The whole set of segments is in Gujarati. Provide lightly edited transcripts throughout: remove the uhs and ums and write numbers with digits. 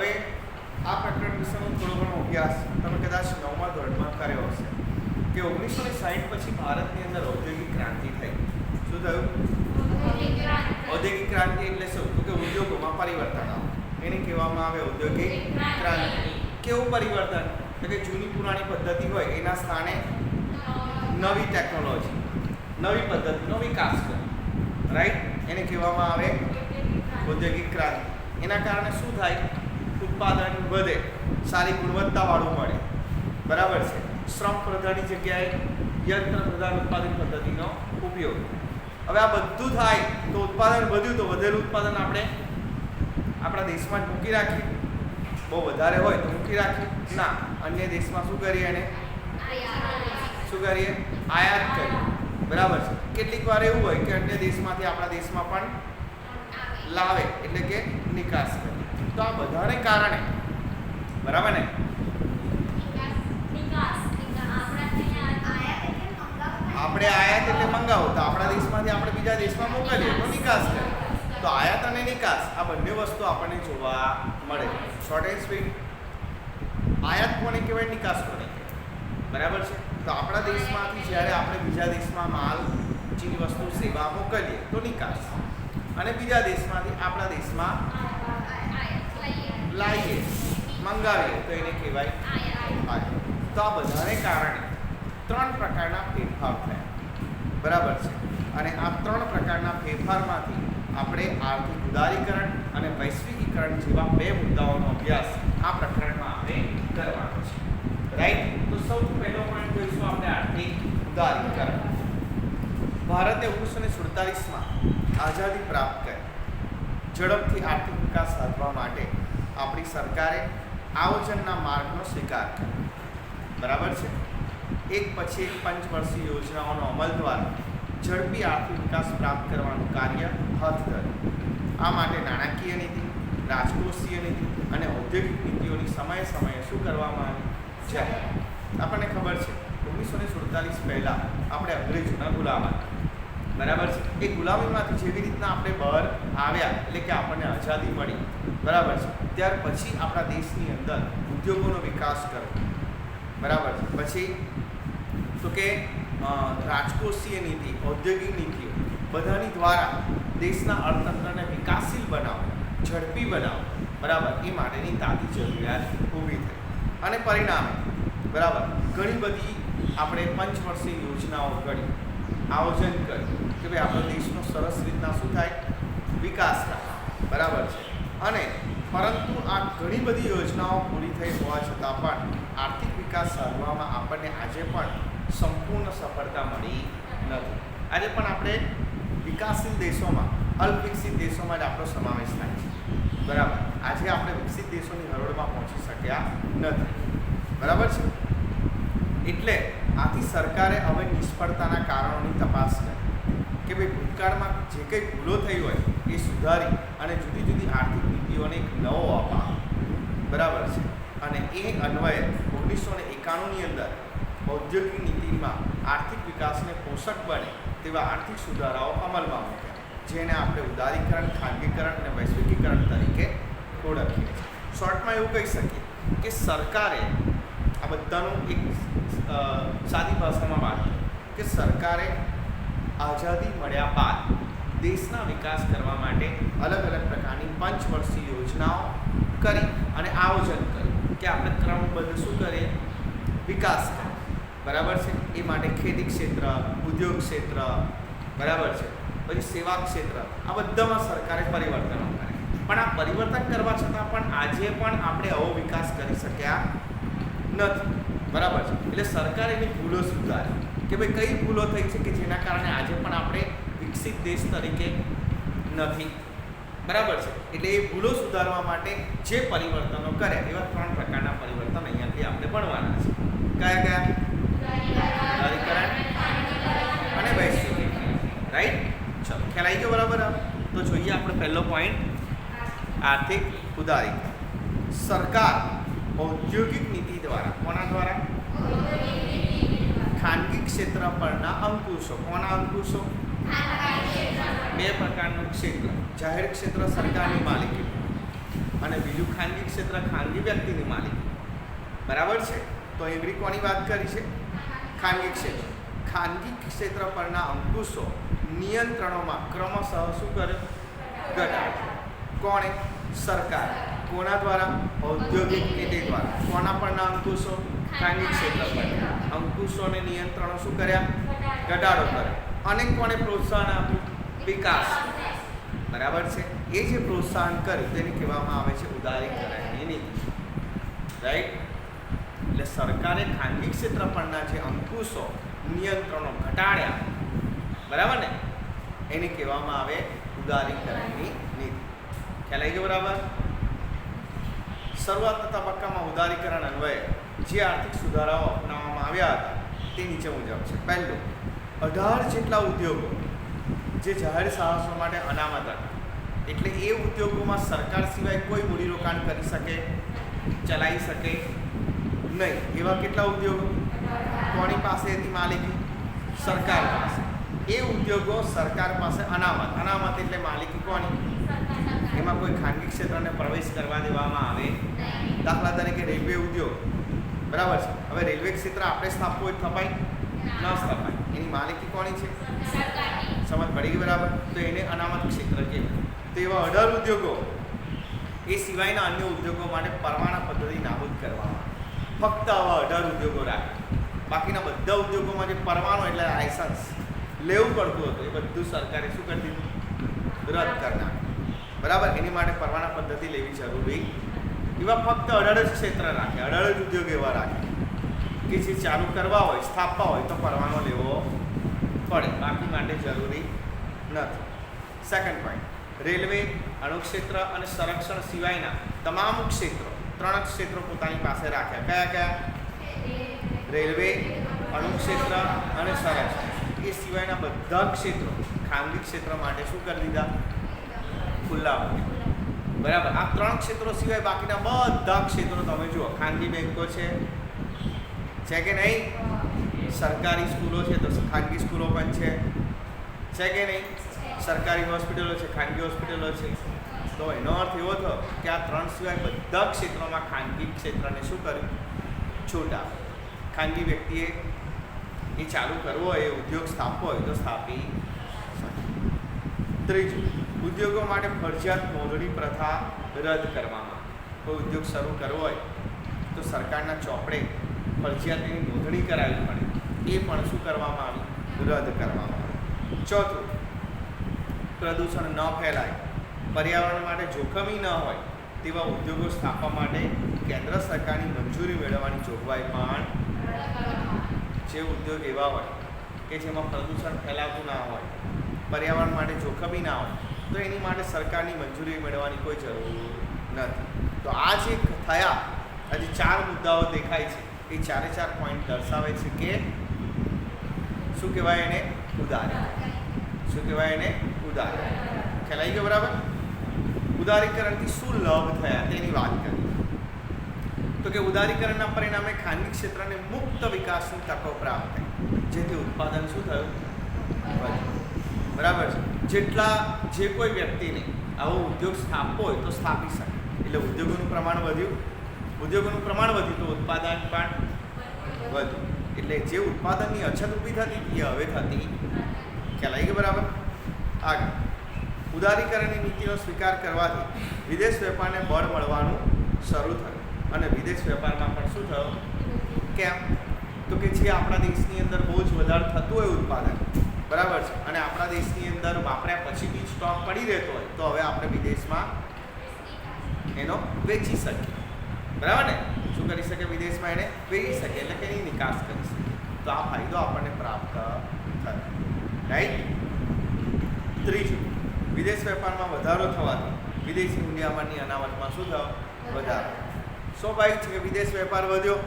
હવે આ પ્રકરણ વિશેનો થોડો ઘણો અભ્યાસ તમે કદાચ 9મા ધોરણમાં કર્યો હશે કે 1960 પછી ભારતની અંદર ઔદ્યોગિક ક્રાંતિ થઈ. શું થયું? ઔદ્યોગિક ક્રાંતિ એટલે શું? તો કે ઉદ્યોગોમાં પરિવર્તન આવે, એને કહેવામાં આવે ઔદ્યોગિક ક્રાંતિ. કેવું પરિવર્તન? તો કે જૂની પુરાણી પદ્ધતિ હોય એના સ્થાને નવી ટેકનોલોજી, નવી પદ્ધતિનો વિકાસ કરે, રાઈટ? એને કહેવામાં આવે ઔદ્યોગિક ક્રાંતિ. એના કારણે શું થાય? ઉત્પાદન વધે, સારી ગુણવત્તાવાળું મળે, બરાબર છે. શ્રમ પ્રધાનની જગ્યાએ યંત્ર પ્રધાન ઉત્પાદન પદ્ધતિનો ઉપયોગ. હવે આ બધું થાય તો ઉત્પાદન વધ્યું, તો વધેલું ઉત્પાદન આપણે આપણા દેશમાં જ મૂકી રાખીએ? બહુ વધારે હોય તો મૂકી રાખીએ ના, અન્ય દેશમાં શું કરીએ? એને શું કરીએ? આયાત કરીએ, બરાબર છે. કેટલીક વાર એવું હોય કે અન્ય દેશમાંથી આપણા દેશમાં પણ લાવે, એટલે કે નિકાસ કરે. તો આ બધાને કારણે, બરાબર ને, આપણે આયાત એટલે મંગાવો, તો આપણા દેશમાંથી આપણે બીજા દેશમાં મોકલીએ તો નિકાસ કરે. તો આયાત અને નિકાસ આ બંને વસ્તુ આપણને જોવા મળે. Short and sweet. આયાત કોને કહેવાય? નિકાસ કોને કહેવાય? બરાબર છે. તો આપણા દેશમાંથી જ્યારે આપણે બીજા દેશમાં માલ, ચીજ વસ્તુ, સેવા મોકલીએ તો નિકાસ, અને બીજા દેશમાંથી આપણા દેશમાં લાવીએ, મંગાવીએ તો એને કહેવાય આયાત. તો આ બધાને કારણે 3 પ્રકારના ફેરફાર થયા, બરાબર છે. અને આ 3 પ્રકારના ફેરફારમાંથી આપણે આર્થિક ઉદારીકરણ અને વૈશ્વિકીકરણ જેવા 2 મુદ્દાઓનો અભ્યાસ આ પ્રકરણમાં આપણે કરવાનો છે, રાઈટ? તો સૌથી પહેલો પોઈન્ટ જોઈશું આપણે આર્થિક ઉદારીકરણ. ભારતે 1947માં આઝાદી પ્રાપ્ત કરી. ઝડપથી આર્થિક વિકાસ સાધવા માટે આપણી સરકારે આયોજનના માર્ગનો સ્વીકાર કર્યો, બરાબર છે. એક પછી એક પંચવર્ષીય યોજનાઓનો અમલ દ્વારા ઝડપી આર્થિક વિકાસ પ્રાપ્ત કરવાનું કાર્ય હાથ ધર્યું. આ માટે નાણાકીય નીતિ, રાજકોષીય નીતિ અને ઔદ્યોગિક નીતિઓની સમયે સમયે શું કરવામાં આવી? જાહેર. આપણને ખબર છે 1947 પહેલાં આપણે અંગ્રેજોના ગુલામ હતા, બરાબર છે. એ ગુલામીમાંથી જેવી રીતના આપણે બહાર આવ્યા, એટલે કે આપણને આઝાદી મળી, બરાબર છે, ત્યાર પછી આપણા દેશની અંદર ઉદ્યોગોનો વિકાસ કર્યો, બરાબર છે. પછી તો કે રાજકોષીય નીતિ, ઔદ્યોગિક નીતિઓ બધાની દ્વારા દેશના અર્થતંત્રને વિકાસશીલ બનાવો, ઝડપી બનાવો, બરાબર, એ માટેની તાતી જરૂરિયાત ઊભી થઈ. અને પરિણામે, બરાબર, ઘણી બધી આપણે પંચવર્ષીય યોજનાઓ ઘડી, આયોજન કર્યું કે ભાઈ આપણો દેશનો સરસ રીતના શું થાય? વિકાસ થાય, બરાબર છે. અને પરંતુ આ ઘણી બધી યોજનાઓ પૂરી થઈ હોવા છતાં પણ આર્થિક વિકાસ સાધવામાં આપણને આજે પણ સંપૂર્ણ સફળતા મળી નથી. આજે પણ આપણે વિકાસશીલ દેશોમાં, અલ્પવિકસિત દેશોમાં જ આપણો સમાવેશ થાય છે, બરાબર. આજે આપણે વિકસિત દેશોની હરોળમાં પહોંચી શક્યા નથી, બરાબર છે. એટલે આથી સરકારે હવે નિષ્ફળતાના કારણોની તપાસ કરી કે ભાઈ ભૂતકાળમાં જે કંઈ ભૂલો થઈ હોય એ સુધારી અને જુદી જુદી આર્થિક નીતિઓને એક નવો આપવા, બરાબર છે. અને એ અન્વયે 1991ની અંદર ઔદ્યોગિક નીતિમાં આર્થિક વિકાસને પોષક બને તેવા આર્થિક સુધારાઓ અમલમાં મૂક્યા, જેને આપણે ઉદારીકરણ, ખાનગીકરણ અને વૈશ્વિકીકરણ તરીકે ઓળખીએ છીએ. શોર્ટમાં એવું કહી શકીએ કે સરકારે આ બધાનું એક સાદી ભાષામાં વાત કે સરકારે આઝાદી મળ્યા બાદ દેશના વિકાસ કરવા માટે અલગ અલગ પ્રકારની પંચવર્ષીય યોજનાઓ કરી અને આયોજન કર્યું કે આપણે ક્રમબદ્ધ શું કરીએ? વિકાસ કરીએ, બરાબર છે. એ માટે ખેતી ક્ષેત્ર, ઉદ્યોગ ક્ષેત્ર, બરાબર છે, પછી સેવા ક્ષેત્ર, આ બધામાં સરકારે પરિવર્તનો કર્યા. પણ આ પરિવર્તન કરવા છતાં પણ આજે પણ આપણે આવો વિકાસ કરી શક્યા નથી, બરાબર છે. એટલે સરકારે એની ભૂલો સુધારી કે ભાઈ કઈ ભૂલો થઈ છે કે જેના કારણે આજે પણ આપણે વિકસિત દેશ તરીકે નથી, બરાબર છે. એટલે એ ભૂલો સુધારવા માટે જે પરિવર્તનો કર્યા એવા 3 પ્રકારના પરિવર્તન અહીંયાથી આપણે ભણવાના છે. કયા કયા? ઉદારીકરણ અને વૈશ્વિકીકરણ, રાઈટ? ચલો, ખ્યાલ આવી ગયો, બરાબર? તો જોઈએ આપણે પહેલો પોઈન્ટ, આર્થિક ઉદારીકરણ. સરકાર ઔદ્યોગિક નીતિ દ્વારા, કોના દ્વારા? ખાનગી ક્ષેત્ર પરના અંકુશો. કોના અંકુશો? 2 પ્રકારનું ક્ષેત્ર. જાહેર ક્ષેત્ર સરકારની માલિકી, અને બીજું ખાનગી ક્ષેત્ર ખાનગી વ્યક્તિની માલિકી. બરાબર છે. તો એવી કોની વાત કરી છે? ખાનગી ક્ષેત્ર. ખાનગી ક્ષેત્ર પરના અંકુશો નિયંત્રણોમાં ક્રમશઃ શું કરે? ઘટાડે. કોણે? સરકાર. કોના દ્વારા? ઔદ્યોગિક નીતિ દ્વારા. કોના પરના અંકુશો? ખાનગી ક્ષેત્ર પર. અંકુશો અને નિયંત્રણો શું કર્યા? ઘટાડો કરે. અને કોને પ્રોત્સાહન આપ્યું? વિકાસ. બરાબર છે. એ જે પ્રોત્સાહન કર્યું તેને કહેવામાં આવે છે ઉદારીકરણની નીતિ. રાઈટ. એટલે સરકારે ખાનગી ક્ષેત્ર પરના જે અંકુશો નિયંત્રણો ઘટાડ્યા, બરાબર ને, એને કહેવામાં આવે ઉદારીકરણની નીતિ. ખ્યાલ આવી ગયો? બરાબર. શરૂઆતના તબક્કામાં ઉદારીકરણ અન્વયે જે આર્થિક સુધારાઓ અપનાવવામાં આવ્યા હતા તે નીચે મુજબ છે. પહેલું, 18 જેટલા ઉદ્યોગો જે જાહેર સાહસો માટે અનામત હતા, એટલે એ ઉદ્યોગોમાં સરકાર સિવાય કોઈ મૂડીરોકાણ કરી શકે, ચલાવી શકે નહીં. એવા કેટલા ઉદ્યોગો? કોની પાસે હતી માલિકી? સરકાર પાસે. એ ઉદ્યોગો સરકાર પાસે અનામત. અનામત એટલે માલિકી કોની? એમાં કોઈ ખાનગી ક્ષેત્રને પ્રવેશ કરવા દેવામાં આવે. દાખલા તરીકે રેલવે ઉદ્યોગ, બરાબર છે. હવે રેલવે ક્ષેત્ર આપણે સ્થાપવું હોય સ્થપાય? ન સ્થપાય. એની માલિકી કોની છે? સમજ પડી ગઈ? બરાબર. તો એને અનામત ક્ષેત્ર કહેવાય. તો એવા 18 ઉદ્યોગો એ સિવાયના અન્ય ઉદ્યોગો માટે પરવાના પદ્ધતિ નાબૂદ કરવામાં. ફક્ત આવા 18 ઉદ્યોગો રાખે. બાકીના બધા ઉદ્યોગોમાં જે પરવાનો એટલે લાયસન્સ લેવું પડતું હતું એ બધું સરકારે શું કરી દીધું? રદ કરી નાખ્યું. બરાબર. એની માટે પરવાના પદ્ધતિ લેવી જરૂરી. એવા ફક્ત 18 જ ક્ષેત્ર રાખે, 18 જ ઉદ્યોગ એવા રાખે કે જે ચાલુ કરવા હોય, સ્થાપવા હોય તો પરવાનો લેવો પડે. બાકી માટે જરૂરી નથી. સેકન્ડ પોઈન્ટ, રેલવે, અણુક્ષેત્ર અને સંરક્ષણ સિવાયના તમામ ક્ષેત્રો, 3 ક્ષેત્રો પોતાની પાસે રાખ્યા. કયા કયા? રેલવે, અણુક્ષેત્ર અને સંરક્ષણ. એ સિવાયના બધા ક્ષેત્રો ખાનગી ક્ષેત્ર માટે શું કરી દીધા? ખુલ્લા મૂક્યા. બરાબર. આ 3 ક્ષેત્રો સિવાય બાકીના બધા ક્ષેત્રો તમે જુઓ. ખાનગી બેંકો છે કે નહીં? સરકારી સ્કૂલો છે તો ખાનગી સ્કૂલો પણ છે કે નહીં? સરકારી હોસ્પિટલો છે, ખાનગી હોસ્પિટલો છે. તો એનો અર્થ એવો થયો કે આ 3 સિવાય બધા ક્ષેત્રોમાં ખાનગી ક્ષેત્રને શું કર્યું? છૂટ આપી. ખાનગી વ્યક્તિએ એ ચાલુ કરવો હોય, એ ઉદ્યોગ સ્થાપવો હોય તો સ્થાપી શકે. ત્રીજું, ઉદ્યોગો માટે ફરજિયાત નોંધણી પ્રથા રદ કરવામાં. કોઈ ઉદ્યોગ શરૂ કરવો હોય તો સરકારના ચોપડે ફરજિયાત એની નોંધણી કરાવવી પડે. એ પણ શું કરવામાં આવી? રદ કરવામાં આવી. ચોથું, પ્રદૂષણ ન ફેલાય, પર્યાવરણ માટે જોખમી ન હોય તેવા ઉદ્યોગો સ્થાપવા માટે કેન્દ્ર સરકારની મંજૂરી મેળવવાની જોગવાઈ પણ. જે ઉદ્યોગ એવા હોય કે જેમાં પ્રદૂષણ ફેલાતું ના હોય, પર્યાવરણ માટે જોખમી ના હોય, તો એની માટે સરકારની મંજૂરી મેળવવાની કોઈ જરૂર નથી. તો આ જે થયા, આજે 4 મુદ્દાઓ દેખાય છે, એ 4 પોઈન્ટ દર્શાવે છે કે શું કહેવાય એને? ઉદારીકરણ. શું કહેવાય એને? ઉદારીકરણ. ખ્યાલ આવી ગયો? બરાબર. ઉદારીકરણથી શું લાભ થયા તેની વાત કરીએ તો કે ઉદારીકરણના પરિણામે ખાનગી ક્ષેત્રને મુક્ત વિકાસની તકો પ્રાપ્ત થઈ, જેથી ઉત્પાદન શું થયું? બરાબર છે. જે કોઈ વ્યક્તિને આવો ઉદ્યોગ સ્થાપવો હોય તો સ્થાપી શકે. એટલે ઉદ્યોગોનું પ્રમાણ વધ્યું. ઉદ્યોગોનું પ્રમાણ વધ્યું તો ઉત્પાદન પણ વધ્યું. એટલે જે ઉત્પાદનની અછત ઊભી થતી એ હવે થતી. ખ્યાલ આવી ગયો? બરાબર. આગળ, ઉદારીકરણની નીતિનો સ્વીકાર કરવાથી વિદેશ વેપારને બળ મળવાનું શરૂ થયું અને વિદેશ વેપારમાં પણ શું થયું? કેમ? તો કે જે આપણા દેશની અંદર બહુ જ વધારે થતું હોય ઉત્પાદન, બરાબર છે, અને આપણા દેશની અંદર વાપર્યા પછી બી સ્ટોક પડી રહેતો હોય તો હવે આપણે વિદેશમાં એનો વેચી શકીએ. બરાબર ને? શું કરી શકે? વિદેશમાં એને વેચી શકે, એટલે કે એની નિકાસ કરી શકે. તો આ ફાયદો આપણને પ્રાપ્ત થયો. રાઈટ. ત્રીજું, વિદેશ વેપારમાં વધારો થવાથી વિદેશી મૂલ્યમાનની અનામતમાં શું થયો? વધારો. સ્વાભાવિક છે કે વિદેશ વેપાર વધ્યો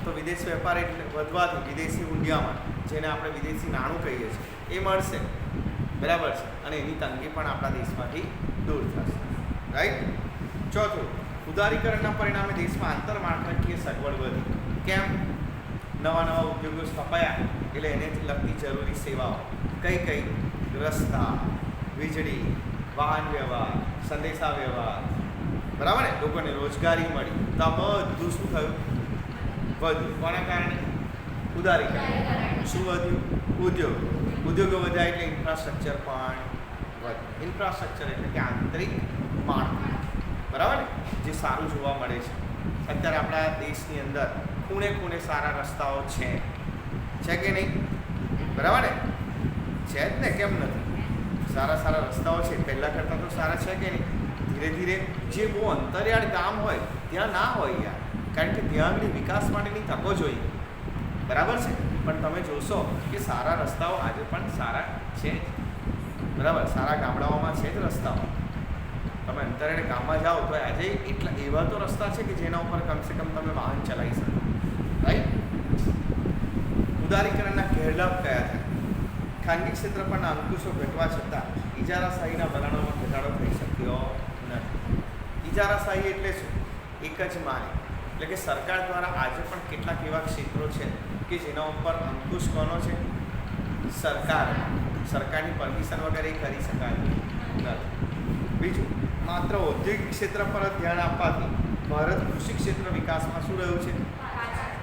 તો વિદેશ વેપાર એટલે વધવાથી વિદેશી મૂલ્યમાન, જેને આપણે વિદેશી નાણું કહીએ છીએ, એ મળશે. બરાબર છે. અને એની તંગી પણ આપણા દેશમાંથી દૂર થશે. રાઈટ. ચોથું, ઉદારીકરણના પરિણામે દેશમાં આંતરમાળખાકીય સગવડ વધી. કેમ? નવા ઉદ્યોગો સ્થપાયા એટલે એને લગતી જરૂરી સેવાઓ કઈ? રસ્તા, વીજળી, વાહન વ્યવહાર, સંદેશા વ્યવહાર, બરાબર ને, લોકોને રોજગારી મળી, તો આ બધું શું થયું? વધ્યું. કોના કારણે? ઉદારીકરણ. શું વધ્યું? ઉદ્યોગ. ઉદ્યોગો વધ્યા એટલે ઇન્ફ્રાસ્ટ્રક્ચર પણ વધ્યું. ઇન્ફ્રાસ્ટ્રક્ચર એટલે કે આંતરિક માળખું, બરાબર ને, જે સારું જોવા મળે છે. અત્યારે આપણા દેશની અંદર ખૂણે ખૂણે સારા રસ્તાઓ છે કે નહીં? બરાબર ને, છે જ ને, કેમ નથી? સારા સારા રસ્તાઓ છે, પહેલાં કરતાં તો સારા છે કે નહીં? ધીરે ધીરે જે બહુ અંતરિયાળ ગામ હોય ત્યાં ના હોય યાર, કારણ કે ત્યાં આગળ વિકાસ માટેની તકો જોઈએ, બરાબર છે. પણ તમે જોશો કે સારા રસ્તાઓ આજે પણ સારા છે જ, બરાબર, સારા ગામડાઓમાં છે જ રસ્તાઓ. તમે અંતરિયાળ ગામમાં જાઓ તો આજે એટલા એવા તો રસ્તા છે કે જેના ઉપર કમસે કમ તમે વાહન ચલાવી શકો, રાઈટ? ઉદારીકરણના ગેરલાભ કયા છે? ખાનગી ક્ષેત્ર પરના અંકુશો ઘટવા છતાં ઇજારાશાહીના વલણોમાં ઘટાડો થઈ શક્યો નથી. ઇજારાશાહી એટલે શું? એક જ માલિક, એટલે કે સરકાર દ્વારા આજે પણ કેટલાક એવા ક્ષેત્રો છે કે જેના ઉપર અંકુશ કોનો છે? સરકારની પરમિશન વગર એ કરી શકાય નથી. બીજું, માત્ર ઔદ્યોગિક ક્ષેત્ર પર જ ધ્યાન આપવાથી ભારત કૃષિ ક્ષેત્ર વિકાસમાં શું રહ્યું છે?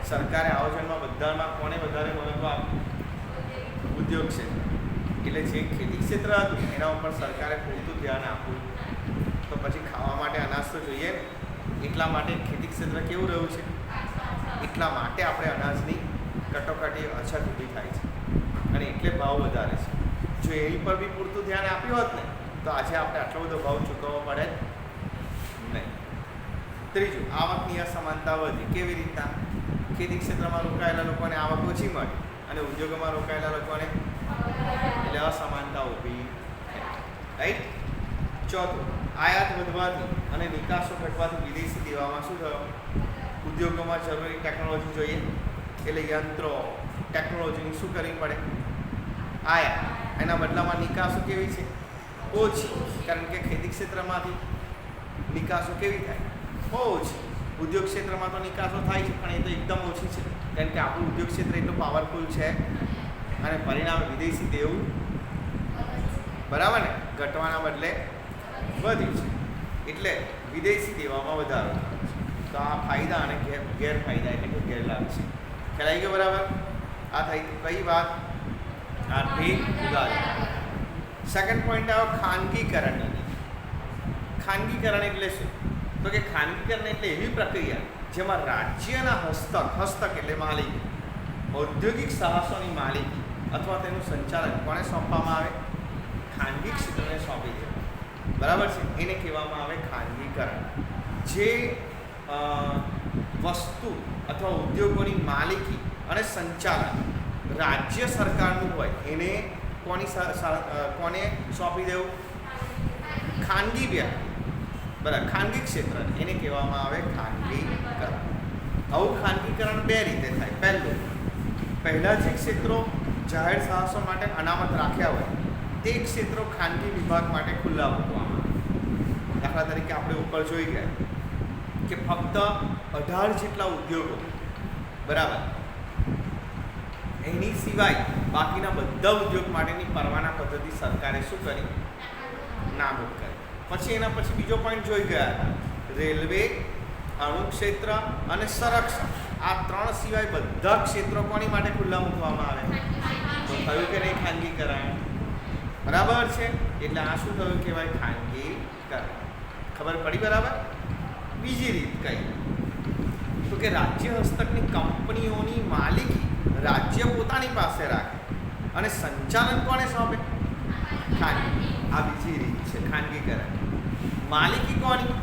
સરકારે આયોજનમાં બધામાં કોને વધારે મહત્વ આપ્યું? ઉદ્યોગ ક્ષેત્ર. એટલે જે ખેતી ક્ષેત્ર હતું એના ઉપર સરકારે પૂરતું ધ્યાન આપ્યું. તો પછી ખાવા માટે અનાજ તો જોઈએ, એટલા માટે ખેતી ક્ષેત્ર કેવું રહ્યું છે? એટલા માટે આપણે અનાજની કટોકટી અછત ઊભી થાય છે અને એટલે ભાવ વધારે છે. જો એની પર બી પૂરતું ધ્યાન આપ્યું હોત ને તો આજે આપણે આટલો બધો ભાવ ચૂકવવો પડે નહીં. ત્રીજું, આવકની અસમાનતા વધી. કેવી રીતના? ખેતી ક્ષેત્રમાં રોકાયેલા લોકોને આવક ઓછી મળી અને ઉદ્યોગોમાં રોકાયેલા લોકોને, એટલે અસમાનતા ઊભી થઈ, રાઈટ? ચોથું, આયાત વધવાથી અને નિકાસો ઘટવાથી વિદેશી દેવામાં શું થયો? ઉદ્યોગોમાં જરૂરી ટેકનોલોજી જોઈએ, એટલે યંત્રો ટેકનોલોજીની શું કરવી પડે? આયાત. એના બદલામાં નિકાસો કેવી છે? ઓછી. કારણ કે ખેતી ક્ષેત્રમાંથી નિકાસો કેવી થાય? ઓછી. ઉદ્યોગ ક્ષેત્રમાં તો નિકાસો થાય છે પણ એ તો એકદમ ઓછી છે, કારણ કે આપણું ઉદ્યોગ ક્ષેત્ર એટલું પાવરફુલ છે અને પરિણામે વિદેશી દેવું, બરાબર ને, ઘટવાના બદલે વધ્યું છે. એટલે વિદેશી દેવામાં વધારો થયો છે. તો આ ફાયદા અને ગેરફાયદા એટલે કે ગેરલાભ છે. ખ્યાલ આવી ગયો? બરાબર. આ થઈ કઈ વાત? આર્થિક ઉદારીકરણ. સેકન્ડ પોઈન્ટ આવ્યો ખાનગીકરણની નીતિ. ખાનગીકરણ એટલે શું? તો કે ખાનગીકરણ એટલે એવી પ્રક્રિયા જેમાં રાજ્યના હસ્તક એટલે માલિકી, ઔદ્યોગિક સાહસોની માલિકી અથવા તેનું સંચાલન કોને સોંપવામાં આવે? ખાનગી ક્ષેત્રને સોંપી દે, બરાબર છે. એને કહેવામાં આવે ખાનગીકરણ. જે વસ્તુ અથવા ઉદ્યોગોની માલિકી અને સંચાલન રાજ્ય સરકારનું હોય એને કોને સોંપી દેવું? ખાનગી વ્યક્તિ, બરાબર, ખાનગી ક્ષેત્ર, એને કહેવામાં આવે ખાનગીકરણ. આવું ખાનગીકરણ બે રીતે થાય. પહેલાં જે ક્ષેત્રો જાહેર સાહસો માટે અનામત રાખ્યા હોય તે ક્ષેત્રો ખાનગી વિભાગ માટે ખુલ્લા મૂકવામાં આવે. દાખલા તરીકે આપણે ઉપર જોઈ ગયા કે ફક્ત 18 જેટલા ઉદ્યોગો, બરાબર, એની સિવાય બાકીના બધા ઉદ્યોગ માટેની પરવાના પદ્ધતિ સરકારે શું કરી? નાબૂદ કરી. પછી એના પછી બીજો પોઈન્ટ જોઈ ગયા હતા, રેલવે, અણુ ક્ષેત્ર અને સંરક્ષણ. આ 3 સિવાય બધા ક્ષેત્રો કોની માટે ખુલ્લા મૂકવામાં આવે? તો થયું કે નહીં ખાનગીકરણ? બરાબર છે. એટલે આ શું થયું કહેવાય? ખાનગીકરણ. ખબર પડી? બરાબર. બીજી રીત કઈ? તો કે રાજ્ય હસ્તકની કંપનીઓની માલિકી રાજ્ય પોતાની પાસે રાખે અને સંચાલન કોને સોંપે? ખાનગી. આ બીજી રીત છે ખાનગીકરણ. માલિકી કોની?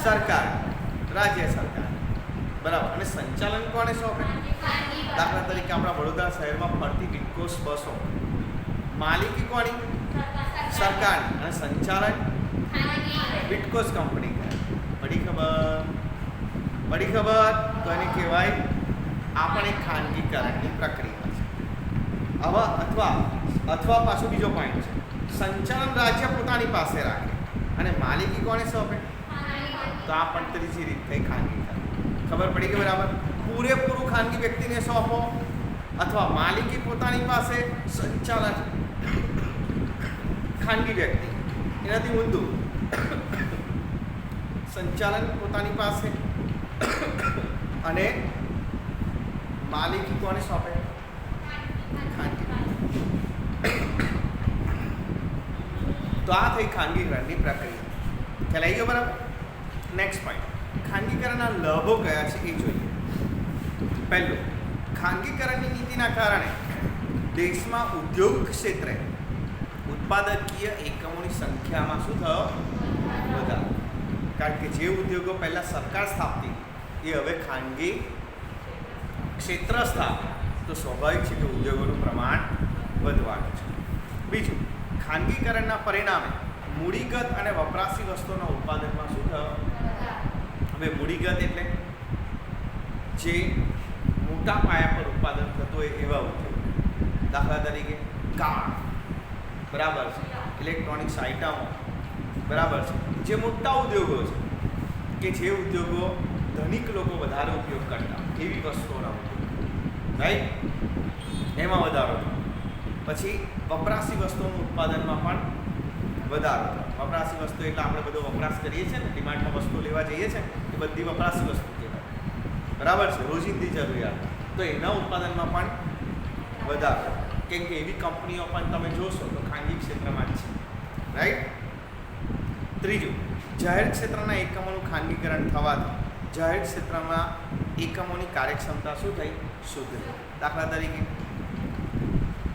સરકાર, રાજ્ય સરકાર, બરાબર, અને સંચાલન કોને સોંપે? દાખલા તરીકે આપણા વડોદરા શહેરમાં ફરતી વિટકોસ બસો, માલિકી કોની? સરકારની, અને સંચાલન વિટકોસ કંપની કરે. પડી ખબર? પડી ખબર? તો એને કહેવાય, આ પણ એક ખાનગીકરણની પ્રક્રિયા છે. આવા અથવા પાછો બીજો પોઈન્ટ છે, સંચાલન રાજ્ય પોતાની પાસે રાખે અને માલિકી કોને સોંપે? તો આ પણ ત્રીજી રીત થઈ ખાનગીકરણ. ખબર પડી કે? બરાબર. પૂરેપૂરું ખાનગી વ્યક્તિને સોંપો અથવા માલિકી પોતાની પાસે, સંચાલન ખાનગી વ્યક્તિ. એનાથી ઊંધું સંચાલન પોતાની પાસે અને માલિકી કોને સોંપે? ખાનગી. તો આ થઈ ખાનગીકરણની પ્રક્રિયા. ખ્યાલ આવી ગયો બરાબર? નેક્સ્ટ પોઈન્ટ, ખાનગીકરણના લાભો કયા છે એ જોઈએ. પહેલું, ખાનગીકરણની નીતિના કારણે દેશમાં ઉદ્યોગ ક્ષેત્રે ઉત્પાદકીય એકમોની સંખ્યામાં શું થયો? વધારો. કારણ કે જે ઉદ્યોગો પહેલાં સરકાર સ્થાપતી એ હવે ખાનગી ક્ષેત્ર સ્થાપે, તો સ્વાભાવિક છે કે ઉદ્યોગોનું પ્રમાણ વધવાનું છે. બીજું, ખાનગીકરણના પરિણામે મૂડીગત અને વપરાશી વસ્તુઓના ઉત્પાદનમાં શું થયો? હવે મૂડીગત એટલે જે મોટા પાયા પર ઉત્પાદન થતું હોય એવા ઉદ્યોગ, દાખલા તરીકે કાર, બરાબર છે, ઇલેક્ટ્રોનિક્સ આઇટમો, બરાબર છે, જે મોટા ઉદ્યોગો છે કે જે ઉદ્યોગો ધનિક લોકો વધારે ઉપયોગ કરતા એવી વસ્તુઓના ઉદ્યોગ, રાઈટ, એમાં વધારો. પછી વપરાશી વસ્તુઓનું ઉત્પાદનમાં પણ વધારો. વપરાશી વસ્તુ એટલે આપણે બધો વપરાશ કરીએ છીએ ને, ડિમાન્ડમાં વસ્તુ લેવા જઈએ છીએ એ બધી વપરાશી વસ્તુ કહેવાય, બરાબર છે, રોજિંદી જરૂરિયાત. તો એના ઉત્પાદનમાં પણ વધારો. કેમ કે એવી કંપનીઓ પણ તમે જોશો તો ખાનગી ક્ષેત્રમાં જ છે, રાઈટ. ત્રીજું, જાહેર ક્ષેત્રના એકમોનું ખાનગીકરણ થવાથી જાહેર ક્ષેત્રમાં એકમોની કાર્યક્ષમતા શું થઈ? સુધરી. દાખલા તરીકે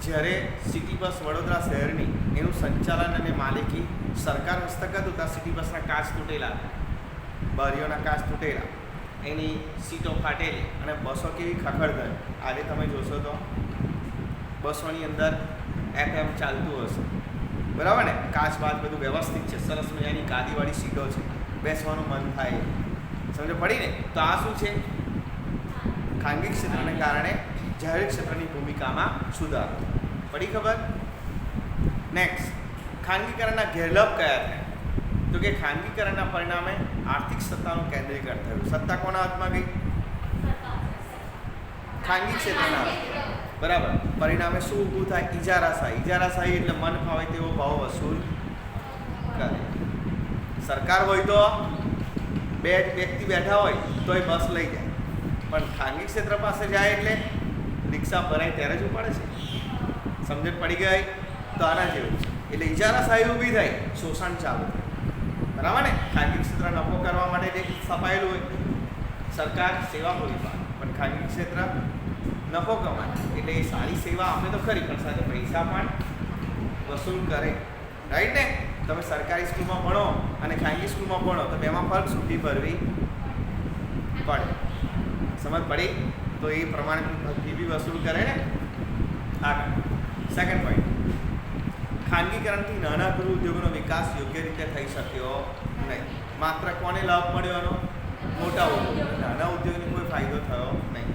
જ્યારે સિટી બસ વડોદરા શહેરની એનું સંચાલન અને માલિકી સરકાર હસ્તક હતું, ત્યાં સિટી બસના કાચ તૂટેલા, બારીઓના કાચ તૂટેલા, એની સીટો ફાટેલી અને બસો કેવી ખખડધજ. આજે તમે જોશો તો બસોની અંદર FM ચાલતું હશે, બરાબર ને, કાચ બાદ બધું વ્યવસ્થિત છે, સરસ મજાની ગાદીવાળી સીટો છે, બેસવાનું મન થાય, સમજ પડી ને? તો આ શું છે? ખાનગી ક્ષેત્રને કારણે જાહેર ક્ષેત્રની ભૂમિકામાં સુધારો. પડી ખબર? નેક્સ્ટ, ખાનગીકરણના ગેરલાભ કયા થાય? તો કે ખાનગીકરણના પરિણામે આર્થિક સત્તાનું કેન્દ્રીકરણ થયું. સત્તા કોના હાથમાં ગઈ? ખાનગી ક્ષેત્રના, બરાબર. પરિણામે શું ઊભું થાય? ઇજારાશાહી. ઇજારાશાહી એટલે મન ફાવે તેવો ભાવ વસૂલ કરે. સરકાર હોય તો બે વ્યક્તિ બેઠા હોય તો એ બસ લઈ જાય, પણ ખાનગી ક્ષેત્ર પાસે જાય એટલે રિક્ષા ભરાય ત્યારે જ ઉપાડે છે. સમજણ પડી ગઈ? તો આના જેવું છે. એટલે ઇજારાશાહી ઊભી થાય, શોષણ ચાલુ થાય, બરાબર ને? ખાનગી ક્ષેત્ર નફો કરવા માટે સ્થપાયેલું હોય, સરકાર સેવા પૂરી પાડે, પણ ખાનગી ક્ષેત્ર નફો કમાય એટલે એ સારી સેવા આપે તો ખરી, પણ સાથે પૈસા પણ વસૂલ કરે, રાઈટ ને? તમે સરકારી સ્કૂલમાં ભણો અને ખાનગી સ્કૂલમાં ભણો તો બેમાં ફરક શું? ફી ભરવી પડે. સમજ પડી? તો એ પ્રમાણે ફી બી વસૂલ કરે ને. આગળ સેકન્ડ પોઈન્ટ, ખાનગીકરણથી નાના ગૃહ ઉદ્યોગોનો વિકાસ યોગ્ય રીતે થઈ શક્યો નહીં. માત્ર કોને લાભ મળ્યો એનો? મોટા ઉદ્યોગ, નાના ઉદ્યોગને કોઈ ફાયદો થયો નહીં.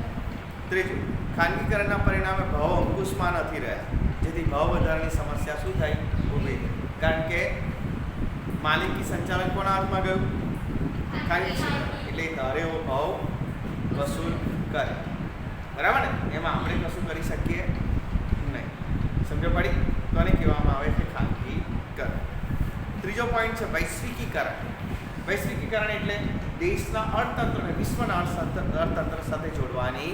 ત્રીજું, ખાનગીકરણના પરિણામે ભાવ અંકુશમાં નથી રહ્યા, જેથી ભાવ વધારાની સમસ્યા શું થઈ? ઊભી થઈ. કારણ કે માલિકી સંચાલન કોના હાથમાં ગયું? ખાનગી ક્ષેત્ર. એટલે ધારે એવો ભાવ વસૂલ કરે, બરાબર ને? એમાં આપણે કશું કરી શકીએ નહીં. સમજો પડી? તો આને કહેવામાં આવે છે ખાનગીકરણ. ત્રીજો પોઈન્ટ છે વૈશ્વિકીકરણ. વૈશ્વિકીકરણ એટલે દેશના અર્થતંત્રને વિશ્વના અર્થતંત્ર સાથે જોડવાની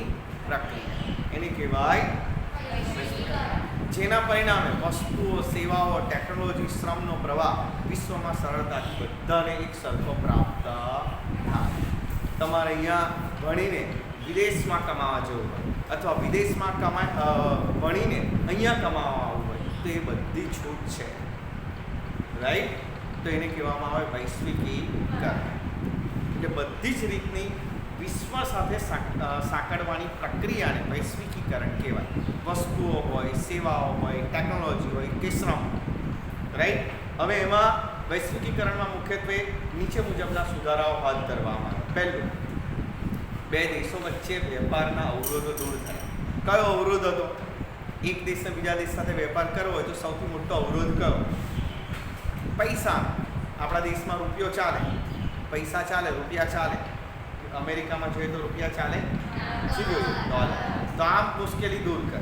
પ્રક્રિયા, એને કહેવાય વૈશ્વિકીકરણ. જેના પરિણામે વસ્તુઓ, સેવાઓ, ટેકનોલોજી, શ્રમનો પ્રવાહ વિશ્વમાં સરળતાથી બધાને એક સરખો પ્રાપ્ત થાય. તમારે અહીંયા ભણીને વિદેશમાં કમાવા જવું હોય અથવા વિદેશમાં ભણીને અહીંયા કમાવા આવવું હોય તો એ બધી છૂટ છે, રાઈટ? તો એને કહેવામાં આવે વૈશ્વિકીકરણ. એટલે બધી જ રીતની વિશ્વ સાથે સાંકળવાની પ્રક્રિયાને વૈશ્વિકીકરણ કહેવાય. વસ્તુઓ હોય, સેવાઓ હોય, ટેકનોલોજી હોય કે શ્રમ, રાઈટ? હવે એમાં વૈશ્વિકીકરણમાં મુખ્યત્વે નીચે મુજબના સુધારાઓ હાથ ધરવામાં આવે. પહેલું, બે દેશો વચ્ચે વેપારના અવરોધો દૂર થાય. કયો અવરોધ હતો? એક દેશને બીજા દેશ સાથે વેપાર કરવો હોય તો સૌથી મોટો અવરોધ કયો? પૈસા. આપણા દેશમાં રૂપિયો ચાલે, પૈસા ચાલે, રૂપિયા ચાલે. અમેરિકામાં જોઈએ તો રૂપિયા ચાલે, શું જોઈએ? ડોલર. તો આમ મુશ્કેલી દૂર કરે.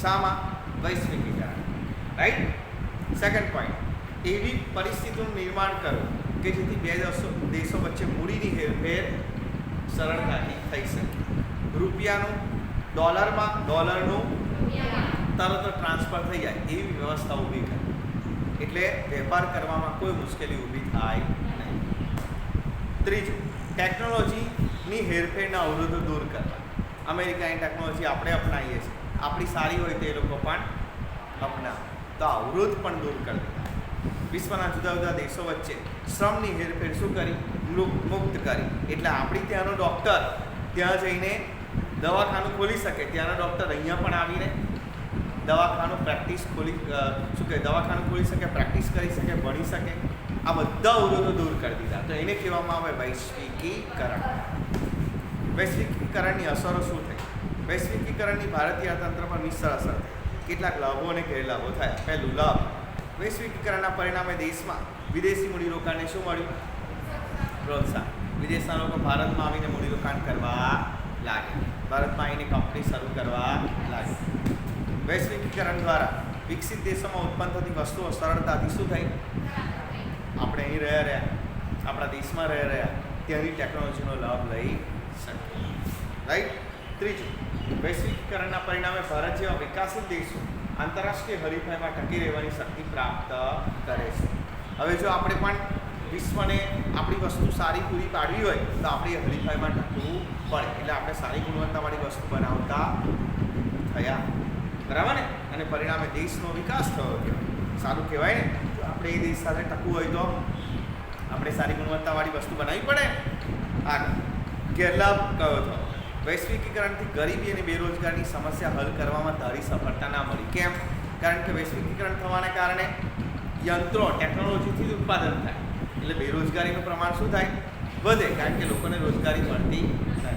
શામાં? વૈશ્વિકીકરણ, રાઈટ? સેકન્ડ પોઈન્ટ, એવી પરિસ્થિતિનું નિર્માણ કરો કે જેથી બે દેશો વચ્ચે મૂડીની હેરફેર સરળતાથી થઈ શકે. રૂપિયાનું ડોલરમાં, ડોલરનું તરત ટ્રાન્સફર થઈ જાય એવી વ્યવસ્થા ઊભી કરી. એટલે વેપાર કરવામાં કોઈ મુશ્કેલી ઊભી થાય નહીં. ત્રીજું, ટેકનોલોજીની હેરફેરના અવરોધો દૂર કરવા. અમેરિકાની ટેકનોલોજી આપણે અપનાવીએ છીએ, આપણી સારી હોય તો એ લોકો પણ અપનાવે, તો અવરોધ પણ દૂર કરી દીધા. વિશ્વના જુદા જુદા દેશો વચ્ચે શ્રમની હેરફેર શું કરી? મુક્ત કરી. એટલે આપણી ત્યાંનો ડૉક્ટર ત્યાં જઈને દવાખાનું ખોલી શકે, ત્યાંનો ડૉક્ટર અહીંયા પણ આવીને દવાખાનું દવાખાનું ખોલી શકે, પ્રેક્ટિસ કરી શકે, ભણી શકે. આ બધા અવરોધો દૂર કરી દીધા. તો એને કહેવામાં આવે વૈશ્વિકીકરણ. વૈશ્વિકીકરણની અસરો શું થઈ? વૈશ્વિકીકરણની ભારતીય અર્થતંત્ર પર મિશ્ર અસર થઈ. કેટલાક લાભો અને ગેરલાભો થયા. પહેલું લાભ, વૈશ્વિકીકરણના પરિણામે દેશમાં વિદેશી મૂડીરોકાણને શું મળ્યું? પ્રોત્સાહન. વિદેશના લોકો ભારતમાં આવીને મૂડીરોકાણ કરવા લાગ્યા, ભારતમાં આવીને કંપની શરૂ કરવા લાગ્યા. વૈશ્વિકીકરણ દ્વારા વિકસિત દેશોમાં ઉત્પન્ન થતી વસ્તુઓ સરળતાથી શું થઈ? આપણે અહીં રહ્યા આપણા દેશમાં રહ્યા ત્યાંની ટેકનોલોજીનો લાભ લઈ શકીએ. રાઈટ. ત્રીજું, વૈશ્વિકીકરણના પરિણામે ભારત જેવા વિકાસશીલ દેશો આંતરરાષ્ટ્રીય હરીફાઈમાં ટકી રહેવાની શક્તિ પ્રાપ્ત કરે છે. હવે જો આપણે પણ વિશ્વને આપણી વસ્તુ સારી પૂરી પાડવી હોય તો આપણે એ હરીફાઈમાં ટકવું પડે. એટલે આપણે સારી ગુણવત્તાવાળી વસ્તુ બનાવતા થયા, બરાબર ને? અને પરિણામે દેશનો વિકાસ થયો કહેવાય. સારું કહેવાય ને? જો આપણે એ દેશ સાથે ટકવું હોય તો આપણે સારી ગુણવત્તાવાળી વસ્તુ બનાવવી પડે. આગળ, ગેરલાભ કયો થયો? વૈશ્વિકીકરણથી ગરીબી અને બેરોજગારીની સમસ્યા હલ કરવામાં ધારી સફળતા ના મળી. કેમ? કારણ કે વૈશ્વિકીકરણ થવાને કારણે યંત્રો, ટેકનોલોજીથી જ ઉત્પાદન થાય, એટલે બેરોજગારીનું પ્રમાણ શું થાય? વધે, કારણ કે લોકોને રોજગારી મળતી નથી.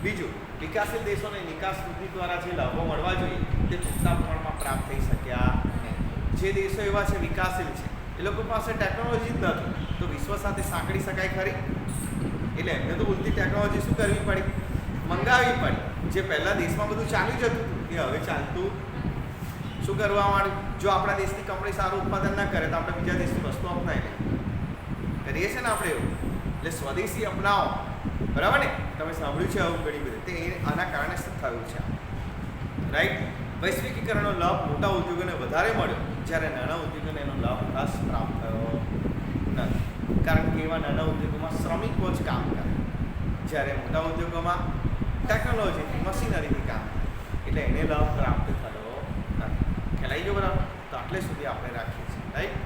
બીજું, વિકાસશીલ દેશોને નિકાસ વૃદ્ધિ દ્વારા જે લાભો મળવા જોઈએ તે પૂરતા પ્રમાણમાં પ્રાપ્ત થઈ શક્યા નહીં. જે દેશો એવા છે વિકાસશીલ છે, એ લોકો પાસે ટેકનોલોજી જ નથી, તો વિશ્વ સાથે સાંકળી શકાય ખરી? એટલે એમને તો ઉલટી ટેકનોલોજી શું કરવી પડી? મંગાવવી પડી. જે પહેલાં દેશમાં બધું ચાલી જતું હતું એ હવે ચાલતું શું કરવા માંડ્યું? જો આપણા દેશની કંપની સારું ઉત્પાદન ના કરે તો આપણે બીજા દેશની વસ્તુ અપનાવી કરીએ છીએ ને આપણે એવું. એટલે સ્વદેશી અપનાવો, બરાબર ને? તમે સાંભળ્યું છે આવું ઘણી બધી. તે આના કારણે શું થયું છે? રાઈટ. વૈશ્વિકીકરણનો લાભ મોટા ઉદ્યોગોને વધારે મળ્યો, જ્યારે નાના ઉદ્યોગોને એનો લાભ ખાસ પ્રાપ્ત થયો નથી. કારણ કે એવા નાના ઉદ્યોગોમાં શ્રમિકો જ કામ કરે, જ્યારે મોટા ઉદ્યોગોમાં ટેકનોલોજીથી, મશીનરીથી કામ કરે, એટલે એને લાભ પ્રાપ્ત થયો નથી. ખ્યાલ આવી ગયો? બરાબર. તો આટલે સુધી આપણે રાખીએ છીએ. રાઈટ.